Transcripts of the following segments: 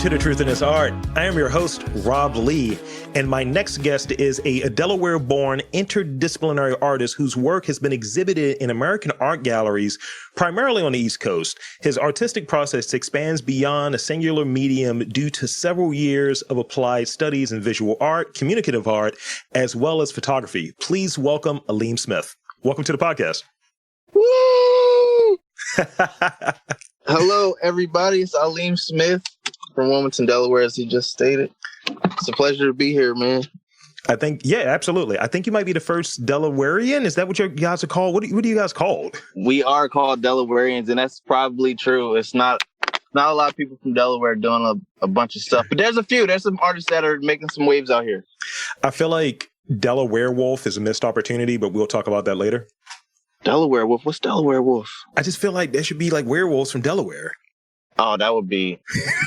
to The Truth in This Art. I am your host, Rob Lee, and my next guest is a Delaware-born interdisciplinary artist whose work has been exhibited in American art galleries, primarily on the East Coast. His artistic process expands beyond a singular medium due to several years of applied studies in visual art, communicative art, as well as photography. Please welcome Alim Smith. Welcome to the podcast. Woo! Hello, everybody. It's Alim Smith from Wilmington, Delaware, as he just stated. It's a pleasure to be here, man. I think, yeah, absolutely. I think you might be the first Delawarean. Is that what you guys are called? What do you guys called? We are called Delawareans, and that's probably true. It's not a lot of people from Delaware doing a bunch of stuff, but there's a few. There's some artists that are making some waves out here. I feel like Delaware Wolf is a missed opportunity, but we'll talk about that later. Delaware Wolf? What's Delaware Wolf? I just feel like there should be like werewolves from Delaware. Oh, that would be...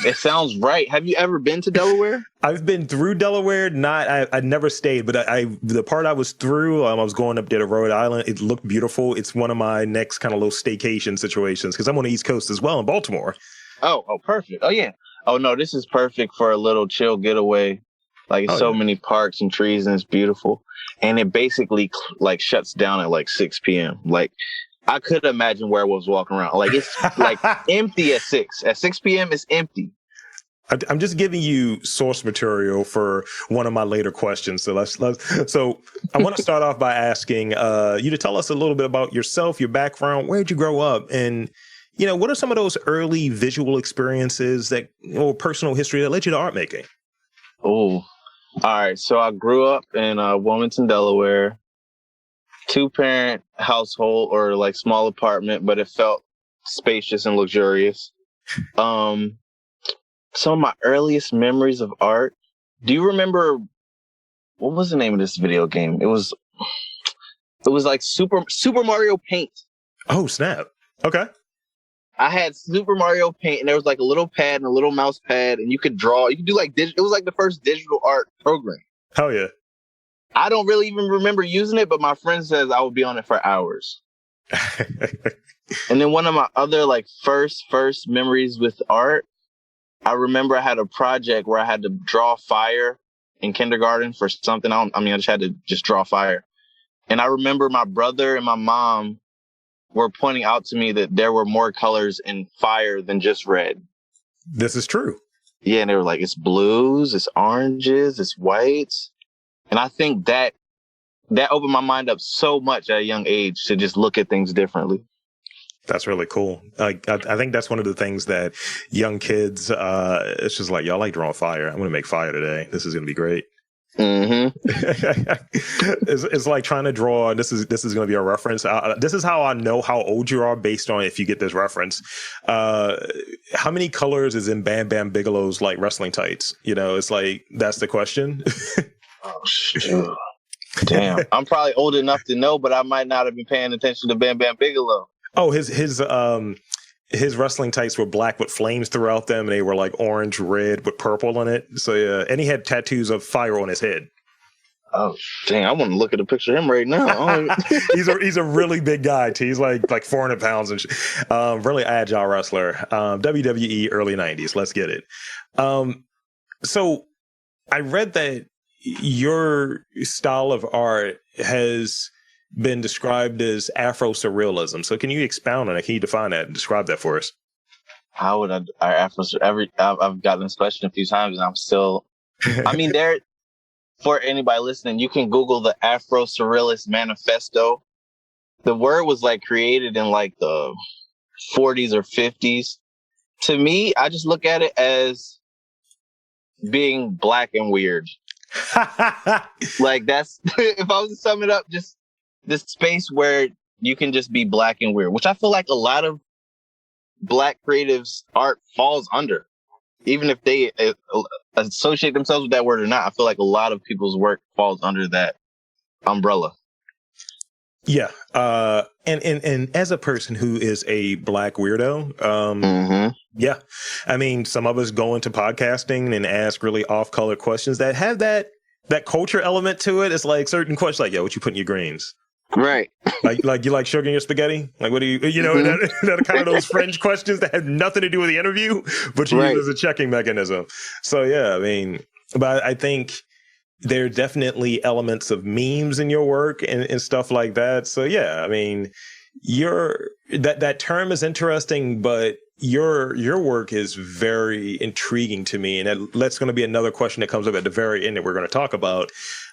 It sounds right. Have you ever been to Delaware? I've been through Delaware. I never stayed, but the part I was through, I was going up there to Rhode Island. It looked beautiful. It's one of my next kind of little staycation situations because I'm on the East Coast as well in Baltimore. Oh, perfect. Oh, yeah. Oh, no, this is perfect for a little chill getaway. Like, it's many parks and trees, and it's beautiful. And it basically, like, shuts down at, like, 6 p.m. Like, I could imagine werewolves walking around. Like, it's, like, empty at 6. At 6 p.m., it's empty. I'm just giving you source material for one of my later questions. So So I want to start off by asking you to tell us a little bit about yourself, your background, where'd you grow up, and, you know, what are some of those early visual experiences that, or personal history that led you to art making? Oh, all right. So I grew up in Wilmington, Delaware, 2-parent household, or like small apartment, but it felt spacious and luxurious. Some of my earliest memories of art. Do you remember, what was the name of this video game? It was like Super Mario Paint. Oh, snap. Okay. I had Super Mario Paint, and there was like a little pad and a little mouse pad, and you could draw. You could do like it was like the first digital art program. Hell yeah. I don't really even remember using it, but my friend says I would be on it for hours. And then one of my other like first memories with art, I remember I had a project where I had to draw fire in kindergarten for something. I just had to just draw fire. And I remember my brother and my mom were pointing out to me that there were more colors in fire than just red. This is true. Yeah, and they were like, it's blues, it's oranges, it's whites. And I think that opened my mind up so much at a young age to just look at things differently. That's really cool. I think that's one of the things that young kids, it's just like, y'all like drawing fire. I'm going to make fire today. This is going to be great. Mm-hmm. It's like trying to draw. This is going to be a reference. This is how I know how old you are based on if you get this reference. How many colors is in Bam Bam Bigelow's like wrestling tights? You know, it's like that's the question. Oh shit! Damn, I'm probably old enough to know, but I might not have been paying attention to Bam Bam Bigelow. Oh, his wrestling tights were black with flames throughout them, and they were like orange, red with purple in it. So yeah, and he had tattoos of fire on his head. Oh, dang! I want to look at a picture of him right now. He's a really big guy too. He's like 400 pounds and really agile wrestler. WWE early 90s. Let's get it. So I read that your style of art has been described as Afro-surrealism. So can you expound on it? Can you define that and describe that for us? How would I've gotten this question a few times, and I'm still, for anybody listening, you can Google the Afro-Surrealist Manifesto. The word was like created in like the 40s or 50s. To me, I just look at it as being black and weird. Like that's, if I was to sum it up, just this space where you can just be black and weird, which I feel like a lot of black creatives' art falls under. Even if they associate themselves with that word or not, I feel like a lot of people's work falls under that umbrella. Yeah. And as a person who is a black weirdo, yeah, I mean, some of us go into podcasting and ask really off-color questions that have that culture element to it. It's like certain questions like, yo, what you put in your greens? Right. Like you like sugar in your spaghetti? Like, what do you know, that are kind of those fringe questions that have nothing to do with the interview, but you use as a checking mechanism. So, yeah, I mean, but I think there are definitely elements of memes in your work and stuff like that. So, yeah, I mean, that term is interesting, but your work is very intriguing to me. And that's going to be another question that comes up at the very end that we're going to talk about.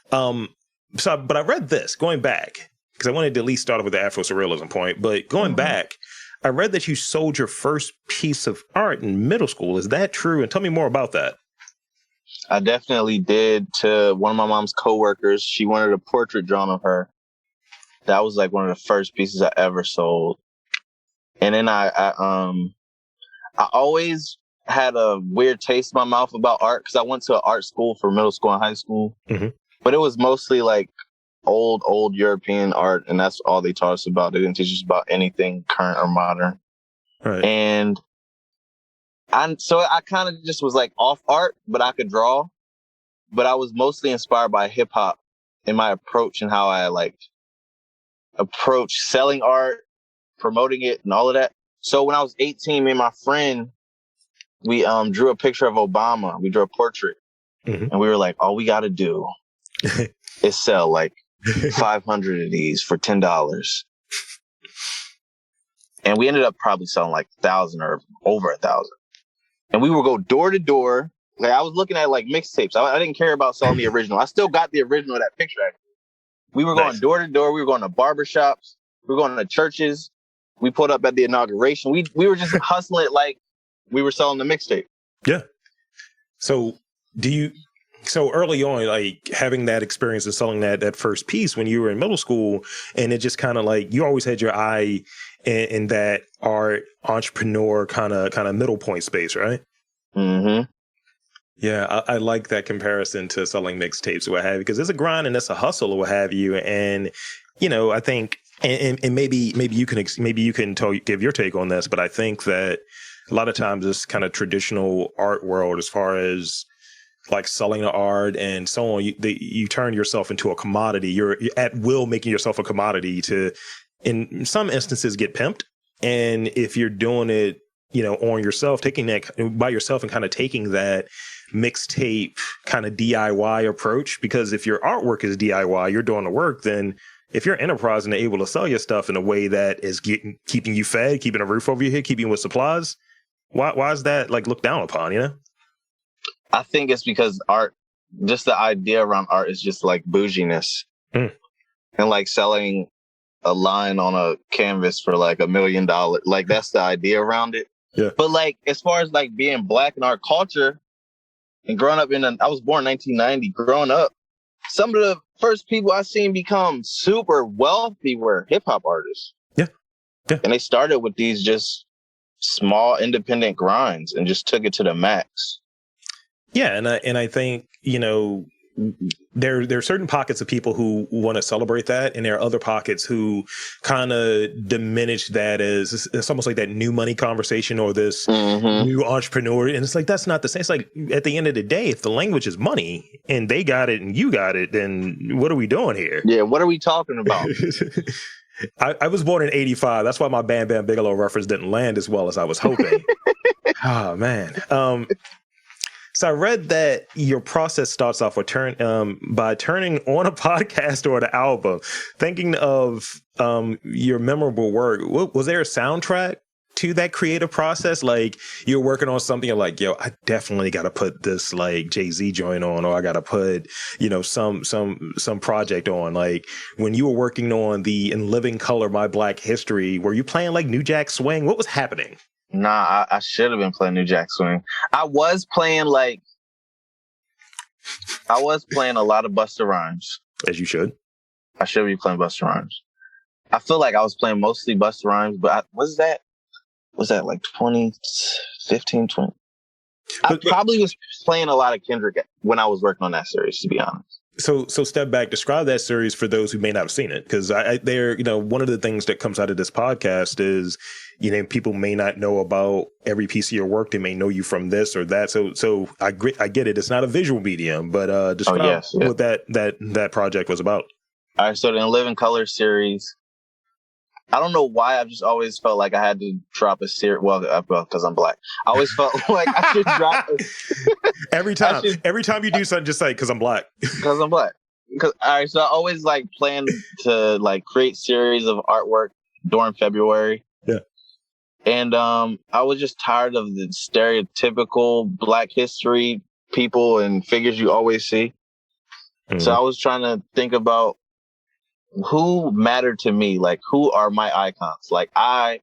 But I read this going back, because I wanted to at least start off with the Afro-Surrealism point, but going back, I read that you sold your first piece of art in middle school. Is that true? And tell me more about that. I definitely did, to one of my mom's coworkers. She wanted a portrait drawn of her. That was like one of the first pieces I ever sold. And then I always had a weird taste in my mouth about art, because I went to an art school for middle school and high school. Mm-hmm. But it was mostly like old European art, and that's all they taught us about. They didn't teach us about anything current or modern. Right. And so I kind of just was like off art, but I could draw. But I was mostly inspired by hip hop in my approach and how I like approach selling art, promoting it, and all of that. So when I was 18, me and my friend, we drew a picture of Obama. We drew a portrait, and we were like, all we got to do is sell like 500 of these for $10. And we ended up probably selling like 1,000 or over 1,000. And we would go door to door. Like, I was looking at like mixtapes. I didn't care about selling the original. I still got the original of that picture, actually. We were going door to door. We were going to barbershops. We were going to churches. We pulled up at the inauguration. We were just hustling it like we were selling the mixtape. Yeah. So so early on, like having that experience of selling that first piece when you were in middle school, and it just kind of like you always had your eye in that art entrepreneur kind of middle point space, right? Mm-hmm. Yeah, I like that comparison to selling mixtapes or what have you, because it's a grind and it's a hustle or what have you. And, I think, and maybe you can give your take on this, but I think that a lot of times this kind of traditional art world, as far as like selling the art and so on, you turn yourself into a commodity. You're at will making yourself a commodity to, in some instances, get pimped. And if you're doing it, on yourself, taking that by yourself and kind of taking that mixtape kind of DIY approach, because if your artwork is DIY, you're doing the work, then if you're enterprising and able to sell your stuff in a way that is keeping you fed, keeping a roof over your head, keeping you with supplies, why is that like looked down upon, I think it's because art, just the idea around art is just like bouginess. And like selling a line on a canvas for like $1 million. Like that's the idea around it. Yeah. But like, as far as like being Black in our culture and growing up I was born in 1990, growing up, some of the first people I seen become super wealthy were hip hop artists. Yeah. Yeah. And they started with these just small independent grinds and just took it to the max. Yeah. And I think, there are certain pockets of people who want to celebrate that, and there are other pockets who kind of diminish that as it's almost like that new money conversation or this new entrepreneur. And it's like, that's not the same. It's like, at the end of the day, if the language is money and they got it and you got it, then what are we doing here? Yeah, what are we talking about? I was born in 85. That's why my Bam Bam Bigelow reference didn't land as well as I was hoping. Oh, man. So I read that your process starts off by turning on a podcast or an album. Thinking of your memorable work, was there a soundtrack to that creative process? Like you're working on something, you're like, yo, I definitely got to put this like Jay-Z joint on, or I got to put, some project on. Like when you were working on the In Living Color, My Black History, were you playing like New Jack Swing? What was happening? Nah, I should have been playing New Jack Swing. I was playing a lot of Busta Rhymes. As you should. I should be playing Busta Rhymes. I feel like I was playing mostly Busta Rhymes, but was that like 2015, 20? I probably was playing a lot of Kendrick when I was working on that series, to be honest. So step back, describe that series for those who may not have seen it. Because one of the things that comes out of this podcast is, people may not know about every piece of your work. They may know you from this or that. So I get it. It's not a visual medium, but describe what that project was about. All right, so the In Living Color series. I don't know why. I've just always felt like I had to drop a series. Well, because I'm black. I always felt like I should drop every time you do something, just say because I'm black. Because I'm black. All right, so I always like plan to like create series of artwork during February. Yeah. And I was just tired of the stereotypical Black history people and figures you always see. Mm-hmm. So I was trying to think about who mattered to me, like who are my icons. Like I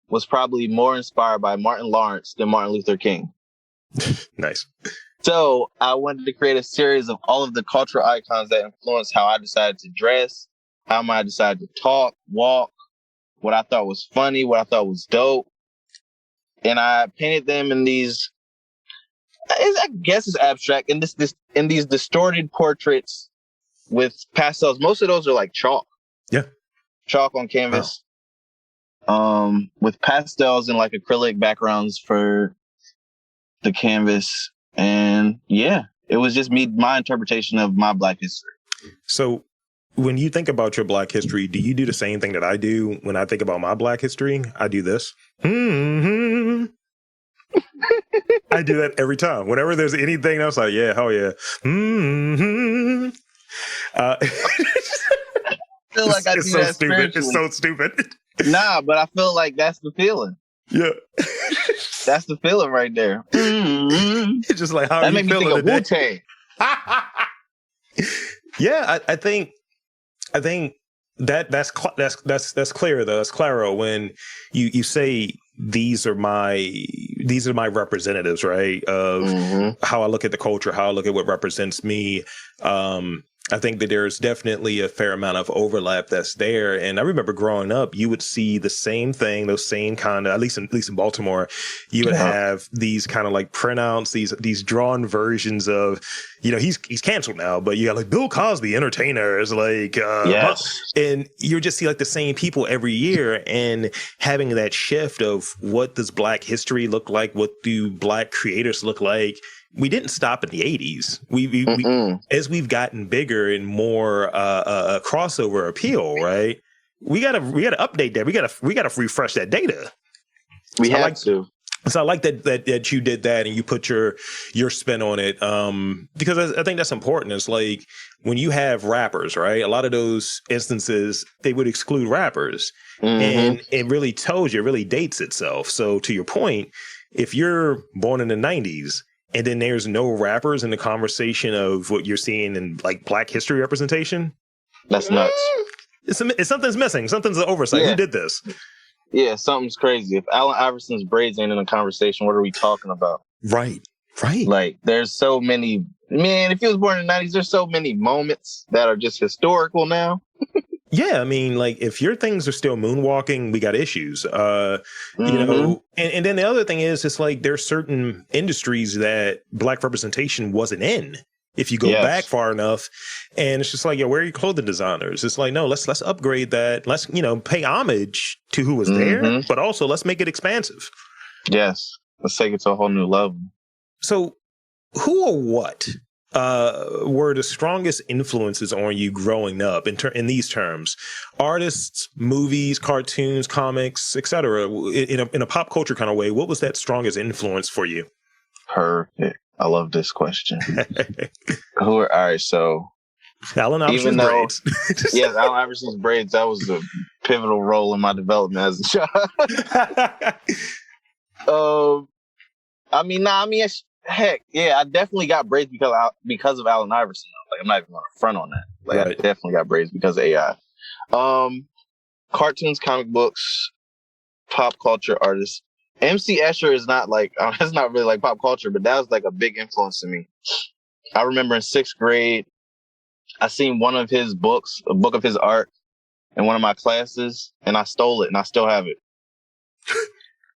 was probably more inspired by Martin Lawrence than Martin Luther King. Nice. So I wanted to create a series of all of the cultural icons that influenced how I decided to dress, how I decided to talk, walk, what I thought was funny, what I thought was dope. And I painted them in these, I guess it's abstract, in these distorted portraits with pastels. Most of those are like chalk. Yeah. Chalk on canvas. Wow. With pastels and like acrylic backgrounds for the canvas. And yeah, it was just my interpretation of my Black history. So when you think about your Black history, do you do the same thing that I do when I think about my Black history? I do this. Mm-hmm. I do that every time. Whenever there's anything else, like, yeah, hell yeah. Mm-hmm. I feel like I do so that stupid. It's so stupid. Nah, but I feel like that's the feeling. Yeah. That's the feeling right there. Mm-hmm. It's just like, how that are you feeling today? Wu-Tang. Yeah, I think that's clear though. That's claro when you say these are my representatives, right? Of how I look at the culture, how I look at what represents me. I think that there's definitely a fair amount of overlap that's there. And I remember growing up, you would see the same thing, those same kind of, at least in Baltimore, you would have these kind of like printouts, these drawn versions of, he's canceled now, but you got like Bill Cosby, entertainer, is like, yes. And you just see like the same people every year, and having that shift of what does Black history look like? What do Black creators look like? We didn't stop in the 80s. We as we've gotten bigger and more crossover appeal, right? We gotta update that. We gotta refresh that data. We have to. So I like that you did that and you put your spin on it, because I think that's important. It's like when you have rappers, right? A lot of those instances they would exclude rappers, and it really tells you, it really dates itself. So to your point, if you're born in the 90s. And then there's no rappers in the conversation of what you're seeing in like Black history representation. That's nuts. Something's missing. Something's an oversight. Yeah. Who did this? Yeah, something's crazy. If Allen Iverson's braids ain't in the conversation, what are we talking about? Right. Like, there's so many. Man, if he was born in the 90s, there's so many moments that are just historical now. Yeah, I mean, like if your things are still moonwalking, we got issues. And then the other thing is, it's like there's certain industries that Black representation wasn't in. If you go back far enough, and it's just like, where are your clothing designers? It's like, no, let's upgrade that. Let's pay homage to who was there, but also let's make it expansive. Yes, let's take it to a whole new level. So, who or what were the strongest influences on you growing up in these terms? Artists, movies, cartoons, comics, etc. In a pop culture kind of way, what was that strongest influence for you? Perfect. I love this question. All right, so Allen Iverson's braids. Yes, Allen Iverson's braids. That was a pivotal role in my development as a child. Heck, yeah, I definitely got braids because of Allen Iverson. Like, I'm not even going to front on that. Like, right. I definitely got braids because of AI. Cartoons, comic books, pop culture artists. MC Escher is not like, it's not really like pop culture, but that was like a big influence to me. I remember in 6th grade, I seen one of his books, a book of his art, in one of my classes, and I stole it, and I still have it.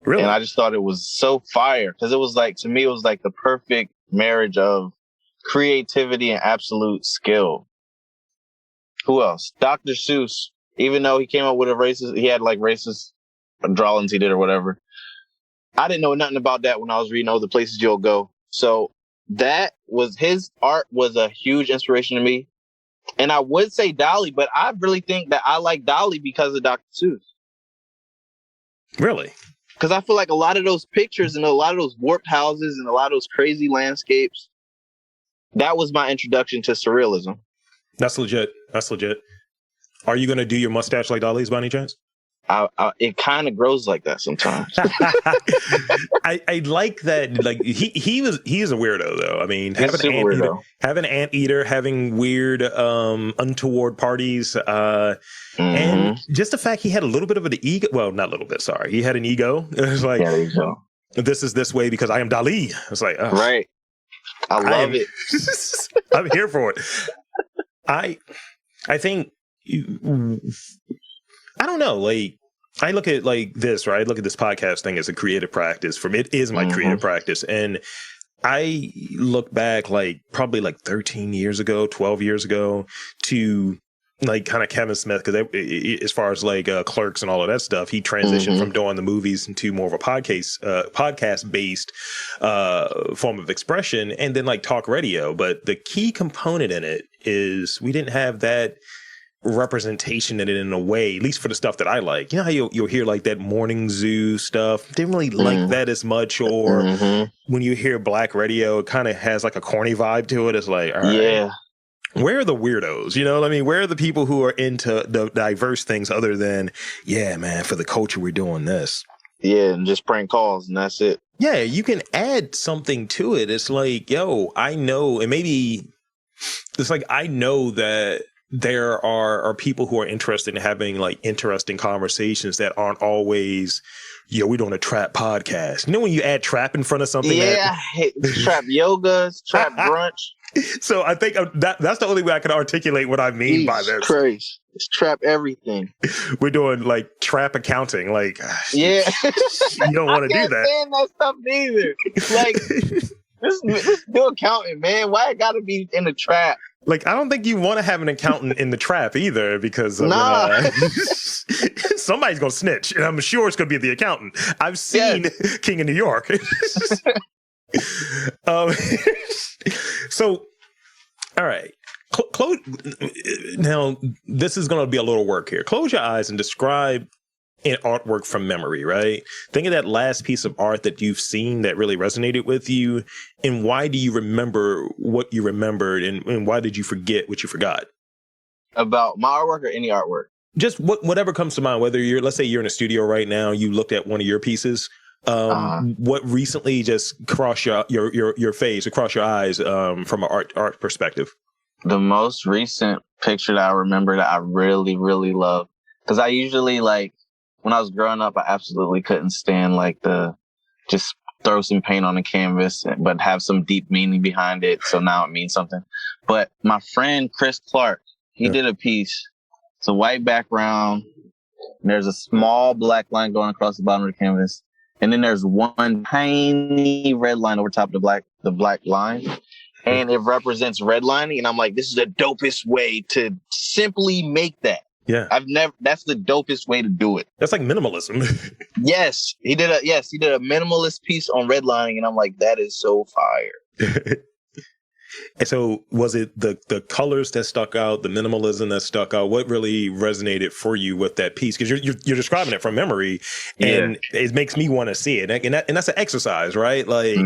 Really? And I just thought it was so fire, because it was like, to me, it was like the perfect marriage of creativity and absolute skill. Who else? Dr. Seuss, even though he came up with he had like racist drawings he did or whatever. I didn't know nothing about that when I was reading all the places you'll go. So his art was a huge inspiration to me. And I would say Dolly, but I really think that I like Dolly because of Dr. Seuss. Really? Because I feel like a lot of those pictures and a lot of those warped houses and a lot of those crazy landscapes, that was my introduction to surrealism. That's legit. That's legit. Are you going to do your mustache like Dolly's by any chance? It kind of grows like that sometimes. I like that. Like he is a weirdo though. I mean, having an anteater, having weird untoward parties, and just the fact he had a little bit of an ego. Well, not a little bit. Sorry, he had an ego. It was like, this is this way because I am Dali. It's like, right. I love it. I'm here for it. I think. I don't know. Like, I look at like this, right? I look at this podcast thing as a creative practice. For me, it is my creative practice. And I look back like probably like 13 years ago, 12 years ago to like kind of Kevin Smith, because as far as like Clerks and all of that stuff, he transitioned from doing the movies into more of a podcast based form of expression, and then like talk radio. But the key component in it is we didn't have that representation in it in a way, at least for the stuff that I like. You know how you'll hear like that morning zoo stuff? Didn't really like that as much. Or when you hear black radio, it kind of has like a corny vibe to it. It's like, all right, where are the weirdos? You know what I mean? Where are the people who are into the diverse things other than, yeah, man, for the culture, we're doing this. Yeah, and just prank calls and that's it. Yeah, you can add something to it. It's like, yo, I know, and maybe it's like, I know that there are people who are interested in having like interesting conversations that aren't always, we're doing a trap podcast. You know, when you add trap in front of something? Yeah, I hate trap yoga, trap brunch. So I think that's the only way I can articulate what I mean by this. Christ. It's trap everything. We're doing like trap accounting. Like, yeah, you don't want to do that. I can't stand that stuff neither. Like, this do accounting, man. Why it got to be in the trap? Like, I don't think you want to have an accountant in the trap either, because of, somebody's going to snitch, and I'm sure it's going to be the accountant. I've seen King of New York. So, all right. Now, this is going to be a little work here. Close your eyes and describe an artwork from memory, right? Think of that last piece of art that you've seen that really resonated with you, and why do you remember what you remembered, and why did you forget what you forgot? About my artwork or any artwork? Just whatever comes to mind, whether let's say you're in a studio right now, you looked at one of your pieces, what recently just crossed your face, across your eyes, from an art perspective? The most recent picture that I remember that I really, really love, because I usually when I was growing up, I absolutely couldn't stand just throw some paint on a canvas, but have some deep meaning behind it. So now it means something. But my friend Chris Clark, he did a piece. It's a white background. And there's a small black line going across the bottom of the canvas. And then there's one tiny red line over top of the black line. And it represents redlining. And I'm like, this is the dopest way to simply make that. Yeah. That's the dopest way to do it. That's like minimalism. Yes. He did a minimalist piece on redlining, and I'm like, that is so fire. And so was it the colors that stuck out, the minimalism that stuck out? What really resonated for you with that piece? Because you're describing it from memory, and it makes me want to see it. And that's an exercise, right? Like,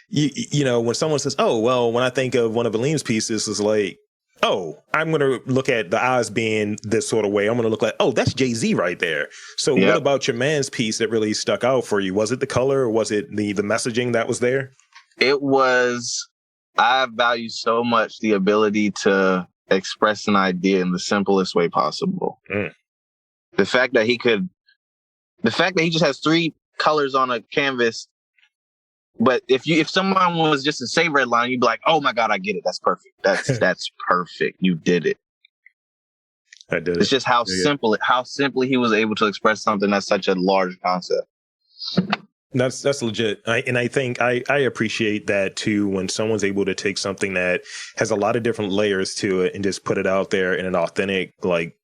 you know, when someone says, oh, well, when I think of one of Alim's pieces, it's like, oh, I'm going to look at the eyes being this sort of way. I'm going to look like, oh, that's Jay-Z right there. So what about your man's piece that really stuck out for you? Was it the color, or was it the messaging that was there? It was, I value so much the ability to express an idea in the simplest way possible. The fact that he just has 3 colors on a canvas. But if someone was just to say red line, you'd be like, oh my God, I get it. That's perfect. That's perfect. You did it. I did it. It's just how simply he was able to express something that's such a large concept. That's legit. I think I appreciate that too, when someone's able to take something that has a lot of different layers to it and just put it out there in an authentic, like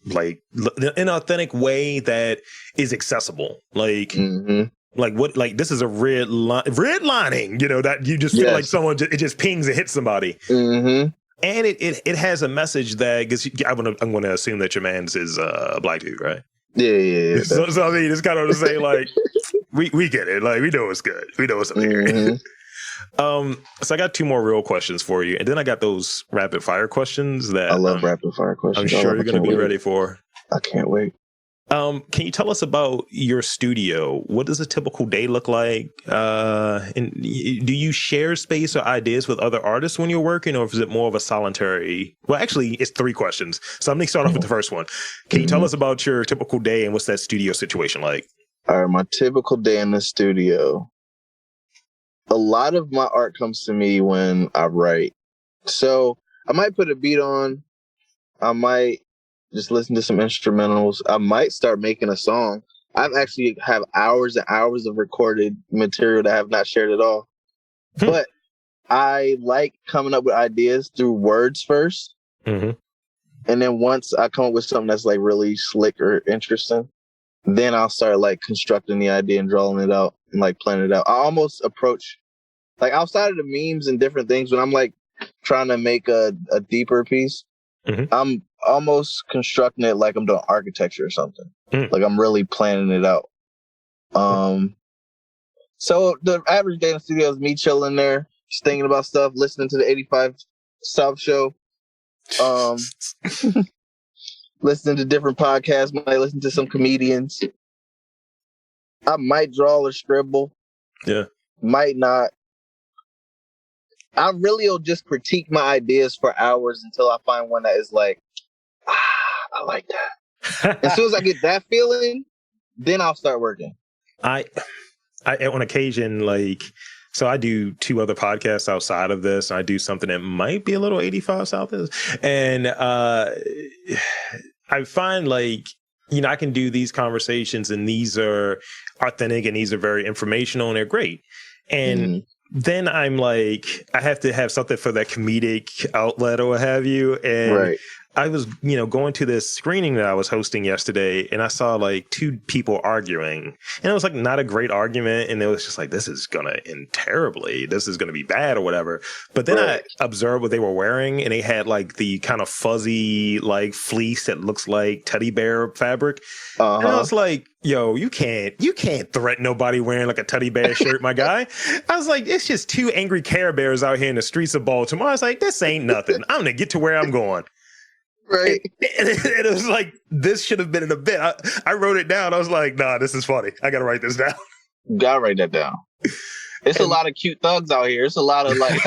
an authentic way that is accessible. Like, like this is a red lining, you know, that you just feel like someone, it just pings and hits somebody. And it has a message that, because I'm gonna assume that your man's is a black dude, right? Yeah. So I mean, it's kind of to say like we get it, like we know it's good, we know it's up here. So I got two more real questions for you, and then I got those rapid fire questions that I love rapid fire questions. I'm sure you're gonna be ready for. I can't wait. Can you tell us about your studio? What does a typical day look like? And do you share space or ideas with other artists when you're working, or is it more of a solitary? Well, actually, it's three questions. So I'm going to start off with the first one. Can you tell us about your typical day and what's that studio situation like? All right, my typical day in the studio. A lot of my art comes to me when I write. So I might put a beat on. I might just listen to some instrumentals. I might start making a song. I've actually have hours and hours of recorded material that I have not shared at all. But I like coming up with ideas through words first. And then once I come up with something that's like really slick or interesting, then I'll start like constructing the idea and drawing it out and like planning it out. I almost approach like outside of the memes and different things, when I'm like trying to make a deeper piece, I'm almost constructing it like I'm doing architecture or something. Like I'm really planning it out. So the average day in the studio is me chilling there, just thinking about stuff, listening to the 85 South show, listening to different podcasts, might listen to some comedians. I might draw or scribble. Yeah. Might not. I really will just critique my ideas for hours until I find one that is like, I like that. As soon as I get that feeling, then I'll start working. I on occasion, like, so I do two other podcasts outside of this. I do something that might be a little 85 South is. And I find like, you know, I can do these conversations and these are authentic and these are very informational and they're great. And then I'm like, I have to have something for that comedic outlet or what have you. And I was, you know, going to this screening that I was hosting yesterday and I saw like two people arguing and it was like not a great argument. And it was just like, this is going to end terribly. This is going to be bad or whatever. But then I observed what they were wearing and they had like the kind of fuzzy like fleece that looks like teddy bear fabric. And I was like, yo, you can't threaten nobody wearing like a teddy bear shirt, my guy. I was like, it's just two angry Care Bears out here in the streets of Baltimore. I was like, this ain't nothing. I'm going to get to where I'm going. And it was like, this should have been in a bit. I wrote it down. I was like, nah, this is funny. I got to write this down. Gotta write that down. It's a lot of cute thugs out here. It's a lot of like,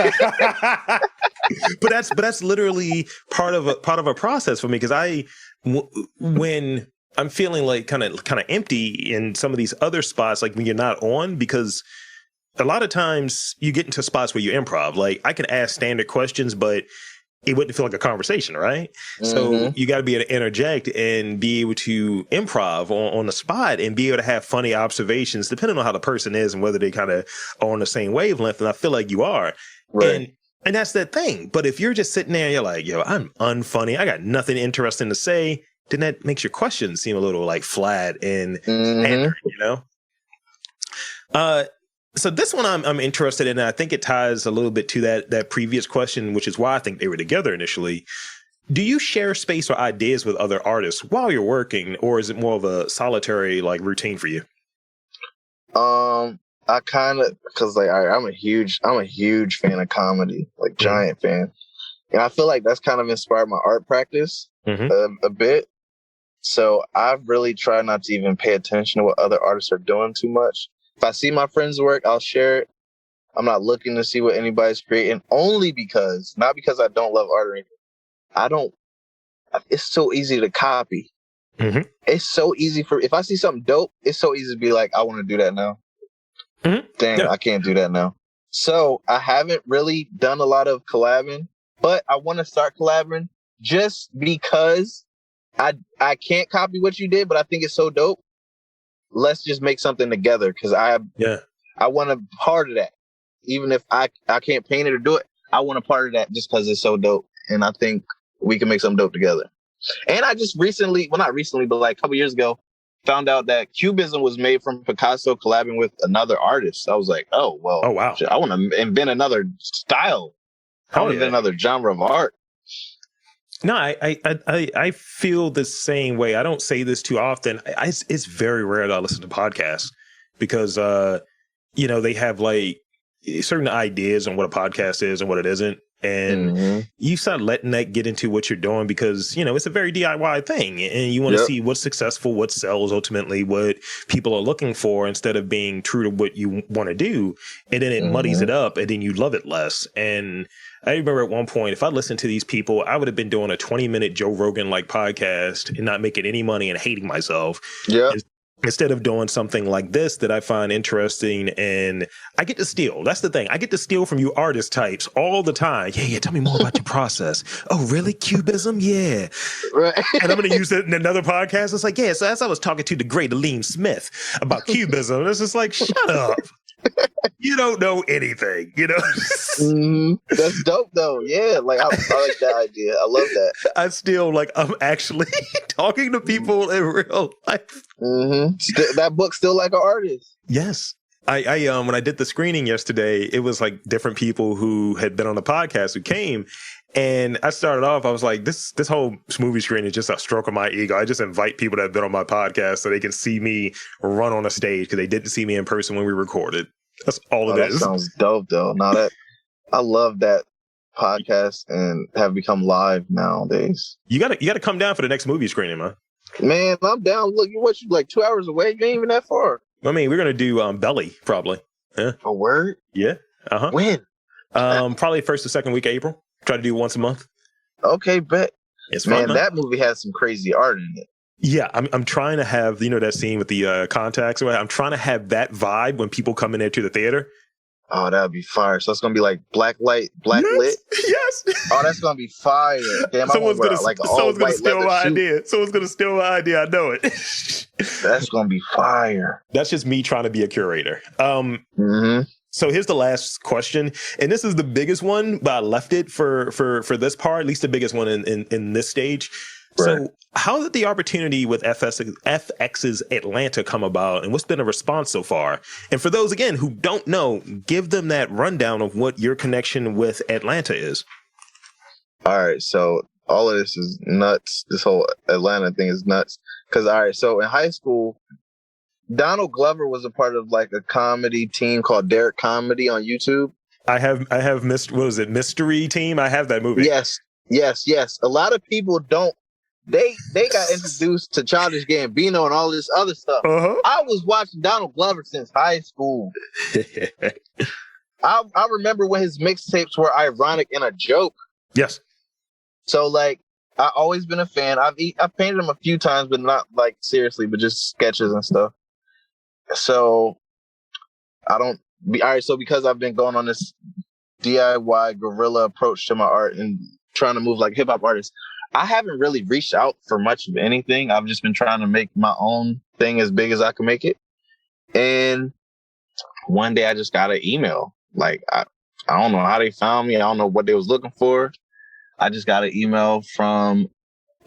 but that's literally part of a process for me. Cause when I'm feeling like kind of empty in some of these other spots, like when you're not on, because a lot of times you get into spots where you improv. Like I can ask standard questions, but it wouldn't feel like a conversation, right? So you got to be able to interject and be able to improv on the spot and be able to have funny observations, depending on how the person is and whether they kind of are on the same wavelength. And I feel like you are. And that's that thing. But if you're just sitting there and you're like, yo, I'm unfunny, I got nothing interesting to say, then that makes your questions seem a little like flat and standard, you know? So this one I'm interested in, and I think it ties a little bit to that previous question, which is why I think they were together initially. Do you share space or ideas with other artists while you're working, or is it more of a solitary like routine for you? I kind of, because like I'm a huge fan of comedy, like giant fan, and I feel like that's kind of inspired my art practice a bit. So I've really tried not to even pay attention to what other artists are doing too much. If I see my friends' work, I'll share it. I'm not looking to see what anybody's creating, only because, not because I don't love art or anything. It's so easy to copy. It's so easy if I see something dope, it's so easy to be like, I want to do that now. Damn, I can't do that now. So I haven't really done a lot of collabing, but I want to start collabing just because I can't copy what you did, but I think it's so dope. Let's just make something together because I want a part of that. Even if I can't paint it or do it, I want a part of that just because it's so dope. And I think we can make something dope together. And I just recently, well, not recently, but like a couple years ago, found out that Cubism was made from Picasso collabing with another artist. I was like, oh, well, wow. Shit, I want to invent another style. I want to invent another genre of art. No, I feel the same way. I don't say this too often. It's very rare that I listen to podcasts because, they have like certain ideas on what a podcast is and what it isn't. And you start letting that get into what you're doing because, it's a very DIY thing. And you want to see what's successful, what sells ultimately, what people are looking for instead of being true to what you want to do. And then it muddies it up and then you love it less. And I remember at one point, if I listened to these people, I would have been doing a 20-minute Joe Rogan like podcast and not making any money and hating myself. Yeah. Instead of doing something like this that I find interesting and I get to steal. That's the thing. I get to steal from you artist types all the time. Yeah. Tell me more about your process. Oh, really? Cubism? Yeah. Right. And I'm going to use it in another podcast. It's like, so as I was talking to the great Alim Smith about cubism, it's just like, shut up. You don't know anything, That's dope though. Yeah, like I like that idea. I love that. I still I'm actually talking to people in real life. That book's still like an artist. Yes. I when I did the screening yesterday, it was like different people who had been on the podcast who came. And I started off, I was like, this whole movie screen is just a stroke of my ego. I just invite people that have been on my podcast so they can see me run on a stage because they didn't see me in person when we recorded. That's all it is. That sounds dope, though. I love that podcast and have become live nowadays. You gotta come down for the next movie screening, man. Man, I'm down. Look, you like 2 hours away? You ain't even that far. I mean, we're gonna do Belly probably. Yeah. A word? Yeah. When? Probably first or second week of April. Try to do once a month. Okay, bet. It's fun, man. That movie has some crazy art in it. Yeah, I'm trying to have that scene with the contacts. I'm trying to have that vibe when people come in there to the theater. Oh, that'd be fire. So it's gonna be like black light, black lit. Yes. Oh, that's gonna be fire. Damn, someone's gonna steal my idea. Someone's gonna steal my idea. I know it. That's gonna be fire. That's just me trying to be a curator. So here's the last question, and this is the biggest one, but I left it for this part, at least the biggest one in this stage. Right. So how did the opportunity with FX's Atlanta come about, and what's been a response so far? And for those, again, who don't know, give them that rundown of what your connection with Atlanta is. All right, so all of this is nuts. This whole Atlanta thing is nuts. Because, all right, so in high school, Donald Glover was a part of like a comedy team called Derek Comedy on YouTube. I have Mystery Team? I have that movie. Yes. A lot of people don't. They got introduced to Childish Gambino and all this other stuff. I was watching Donald Glover since high school. I remember when his mixtapes were ironic and a joke. Yes. So like, I've always been a fan. I've painted him a few times, but not like seriously, but just sketches and stuff. So so because I've been going on this DIY guerrilla approach to my art and trying to move like hip hop artists, I haven't really reached out for much of anything. I've just been trying to make my own thing as big as I can make it. And one day I just got an email. Like, I don't know how they found me. I don't know what they was looking for. I just got an email from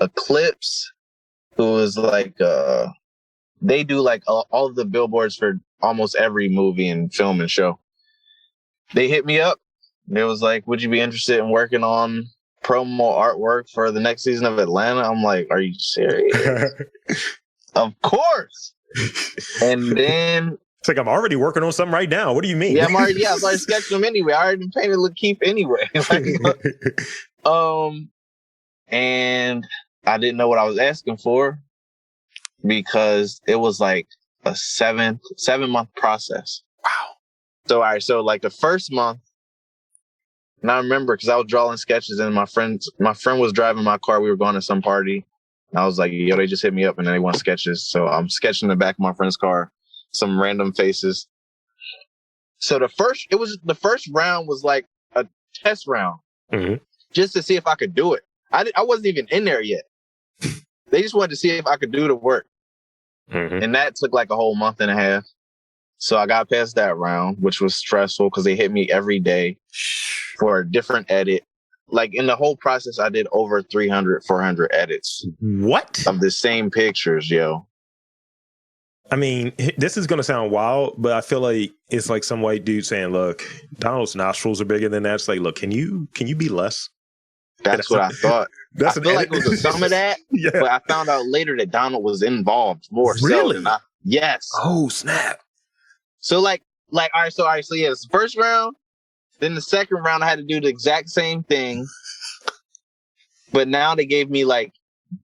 Eclipse, who was like, they do like all of the billboards for almost every movie and film and show. They hit me up. They was like, would you be interested in working on promo artwork for the next season of Atlanta? I'm like, are you serious? Of course. And then it's like, I'm already working on something right now. What do you mean? Yeah, I was already sketching them anyway. I already painted Lakeith anyway. And I didn't know what I was asking for because it was like a 7-month process. Wow. So, all right. So like the first month, and I remember because I was drawing sketches and my friend was driving my car. We were going to some party. And I was like, yo, they just hit me up and then they want sketches. So I'm sketching the back of my friend's car, some random faces. So the first round was like a test round just to see if I could do it. I wasn't even in there yet. They just wanted to see if I could do the work. And that took like a whole month and a half. So I got past that round, which was stressful because they hit me every day for a different edit. Like in the whole process, I did over 300, 400 edits. What? Of the same pictures, yo. I mean, this is going to sound wild, but I feel like it's like some white dude saying, look, Donald's nostrils are bigger than that. It's like, look, can you be less? That's what I thought. I feel like it was a some of that, Yeah. but I found out later that Donald was involved more so than I. Yes. Oh, snap. So all right, so yeah, it's the first round. Then the second round, I had to do the exact same thing, but now they gave me like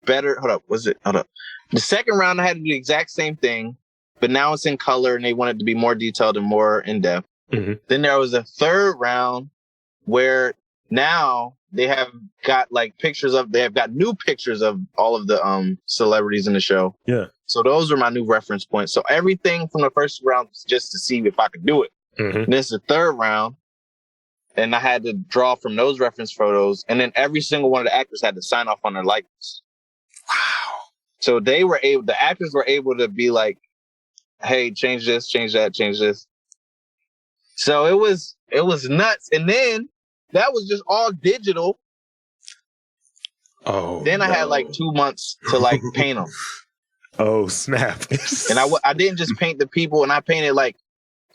better. Hold up. The second round, I had to do the exact same thing, but now it's in color and they want it to be more detailed and more in depth. Mm-hmm. Then there was a third round where now they have got new pictures of all of the celebrities in the show. Yeah. So those are my new reference points. So everything from the first round was just to see if I could do it. Mm-hmm. This is the third round, and I had to draw from those reference photos, and then every single one of the actors had to sign off on their likeness. Wow. So the actors were able to be like, hey, change this, change that, change this. So it was nuts. And then that was just all digital. Oh. Then I had like 2 months to like paint them. Oh, snap. And I didn't just paint the people, and I painted like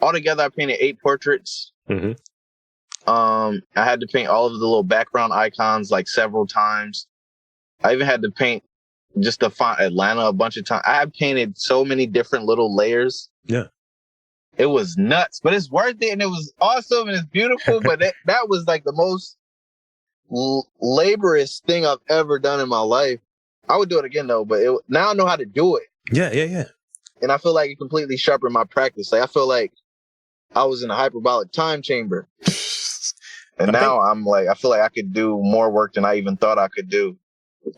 altogether, I painted 8 portraits. Mm-hmm. I had to paint all of the little background icons like several times. I even had to paint just the font Atlanta a bunch of times. I painted so many different little layers. Yeah. It was nuts, but it's worth it, and it was awesome, and it's beautiful. But that was like the most laborious thing I've ever done in my life. I would do it again though, but now I know how to do it. Yeah. And I feel like it completely sharpened my practice. Like I feel like I was in a hyperbolic time chamber. And now I feel like I could do more work than I even thought I could do.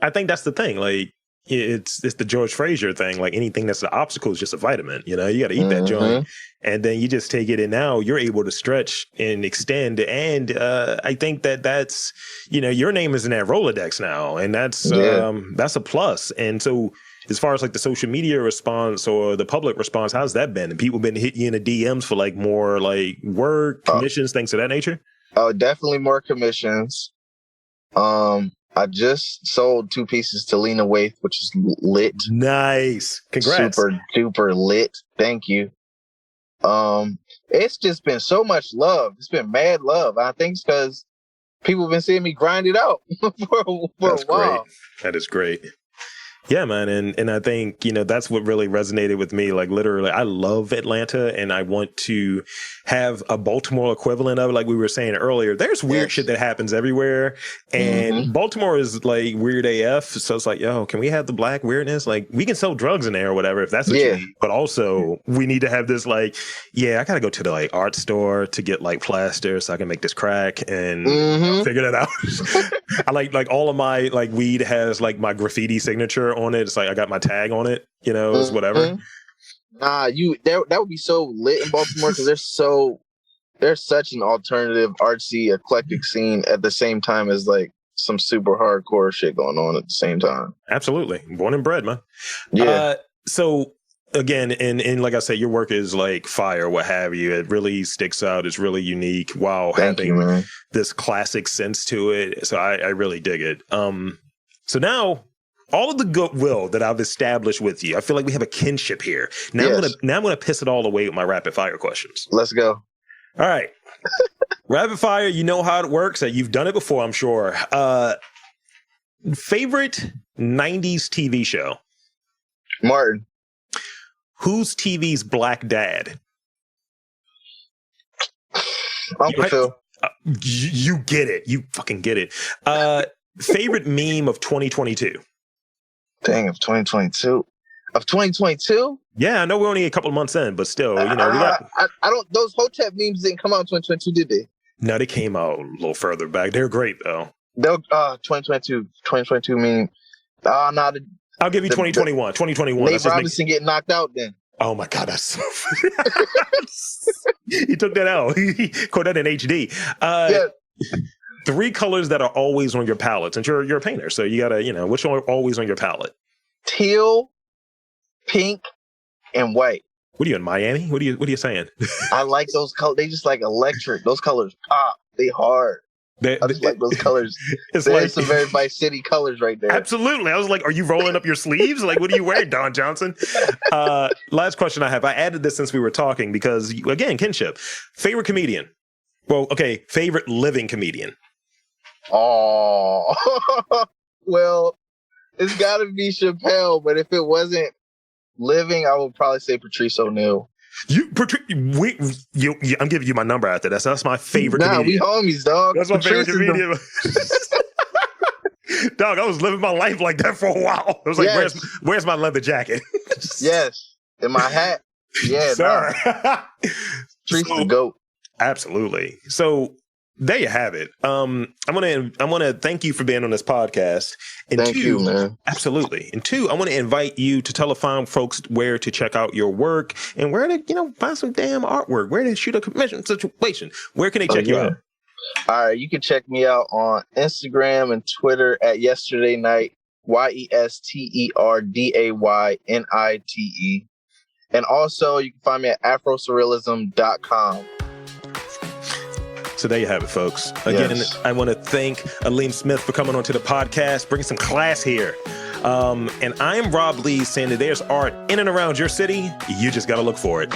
I think that's the thing. Like, it's the George Fraser thing. Like, anything that's an obstacle is just a vitamin. You know, you got to eat that joint, and then you just take it, and now you're able to stretch and extend. And I think that's, your name is in that Rolodex now, and that's a plus. And so, as far as like the social media response or the public response, how's that been? And people been hitting you in the DMs for like more like work, commissions, things of that nature? Oh, definitely more commissions. I just sold 2 pieces to Lena Waithe, which is lit. Nice. Congrats. Super duper lit. Thank you. It's just been so much love. It's been mad love. I think it's because people have been seeing me grind it out for That's a while. Great. That is great. Yeah, man. And I think, that's what really resonated with me. Like, literally, I love Atlanta, and I want to have a Baltimore equivalent of it. Like we were saying earlier, there's weird shit that happens everywhere. And Baltimore is like weird AF. So it's like, yo, can we have the Black weirdness? Like, we can sell drugs in there or whatever, if that's what you need. But also, we need to have this like, I got to go to the like art store to get like plaster so I can make this crack and figure that out. I like all of my like weed has like my graffiti signature on it. It's like I got my tag on it, it's whatever. That would be so lit in Baltimore because there's such an alternative, artsy, eclectic scene at the same time as like some super hardcore shit going on at the same time. Absolutely. Born and bred, man. Yeah. So again, and like I said, your work is like fire, what have you. It really sticks out. It's really unique while having this classic sense to it. So I really dig it. So now, all of the goodwill that I've established with you, I feel like we have a kinship here. Now I'm gonna piss it all away with my rapid fire questions. Let's go. All right. Rapid fire, you know how it works. You've done it before, I'm sure. Favorite 90s TV show? Martin. Who's TV's black dad? Uncle Phil. You get it. You fucking get it. Favorite meme of 2022? Dang, of 2022? Of 2022? Yeah, I know we're only a couple of months in, but still, we got... I don't... Those Hotep memes didn't come out in 2022, did they? No, they came out a little further back. They're great, though. 2022 meme. No, I'll give you 2021. 2021. Nate Robinson getting knocked out then. Oh my God, that's so He took that out. He caught that in HD. 3 colors that are always on your palette, since you're a painter. So you gotta, which are always on your palette? Teal, pink, and white. What are you in Miami? What are you saying? I like those colors. They just like electric. Those colors pop. They hard. I just like those colors. There's like some very Vice City colors right there. Absolutely. I was like, are you rolling up your sleeves? Like, what are you wearing, Don Johnson? Last question I have. I added this since we were talking because, again, kinship. Favorite comedian? Well, okay, favorite living comedian? Oh, well, it's got to be Chappelle, but if it wasn't living, I would probably say Patrice O'Neal. I'm giving you my number after that. That's my favorite Nah, comedian. we homies, dog. That's my favorite comedian. Dog, I was living my life like that for a while. I was like, yes. where's my leather jacket? Yes. And my hat. Yeah, sir. Nah. Patrice the GOAT. Absolutely. So there you have it. I want to thank you for being on this podcast. And thank you, man. Absolutely. And two, I want to invite you to tell the fine folks where to check out your work and where to, find some damn artwork, where to shoot a commission situation. Where can they check you out? All right, you can check me out on Instagram and Twitter at Yesterday Night, YESTERDAYNITE. And also, you can find me at afrosurrealism.com. So there you have it, folks. Again, yes. I want to thank Alim Smith for coming onto the podcast, bringing some class here. And I'm Rob Lee saying that there's art in and around your city. You just got to look for it.